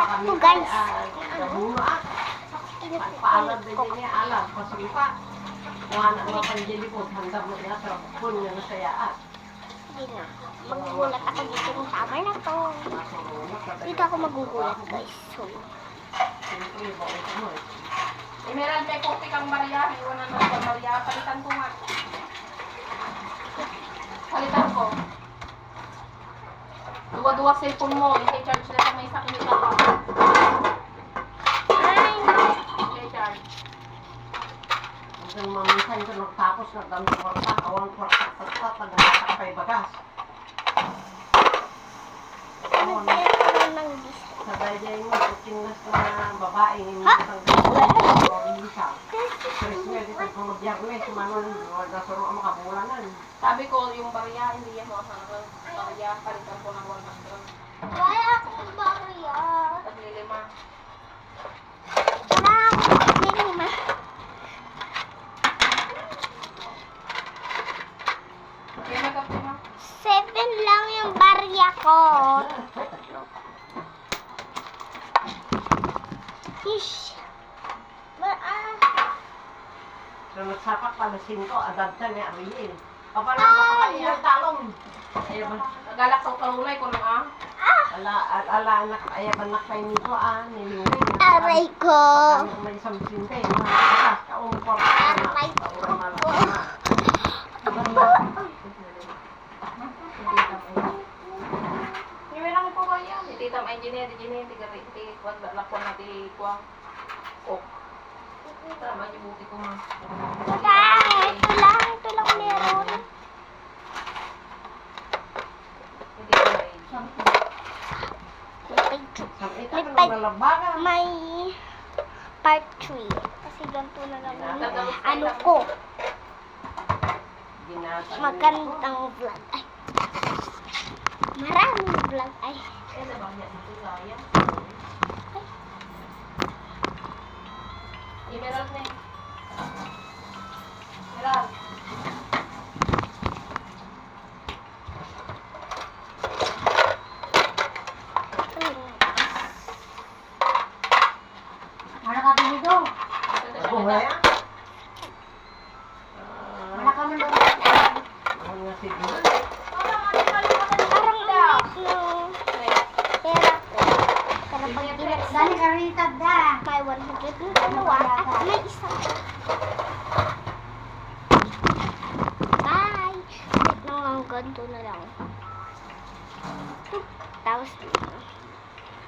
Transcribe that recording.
kami guys. paalam din niya alam pasulipa. Wala na panjili po handa mo na pero kun nga nasayaan. Hindi na. Magugulat ako dito ng summer na to. Dito ako magugulat guys. So, Emerald, may kopi kang Maria. Iwanan na ko Maria. Palitan ko nga. Palitan ko. Duwa-duwa cellphone mo. I-charge na sa may sakit ka. ay, I-charge. Ang mamisan ko nagtapos na dami kwarta, awang kwarta, pag kay bagas. nagkaya ko ng disco. Sabay dyan mo, kukinas na babae, hindi mo ang isa. Christmas, ito kung mag-Biyernes, manon, nasuro ang makabulanan. Sabi ko, yung Maria, hindi yan mo ang Maria. Palitan ko ng 100. Wala akong barya. Taglilima. Wala akong minima. Okay, magkape mo. 7 lang yung barya ko. Ish. So, nagsapak pala 5, adagta ni Ariel. Papa na, makakaiyan talong. Ayaw ba? Galak sa kalulay ko nung Ala, anak, ayaw ba nakay nito, nilingin. Aray ko. May isang sinte, kaumpor. Aray ko. Yung lang po kaya. Ititam engineer, di kuwan, lakwan na di kuwan. Oh. Tama yung buti ko ma. Ito lang meron. Hindi ko May part 3. Kasi ganito na lang yung ano ko. Magandang vlog. Ay. Maraming vlog. Ay. Eh, nabang niya dito kaya. Emerald na eh. Emerald. Ano ka dito? Ako ba yan? Wala ka man doon. Ano nga siguro? Parang ulit ng pera ko. Pero pag dinets Dali ka rita da. may 100 na dalawa at may isa. Bye! Wait lang, ganito na lang. Tapos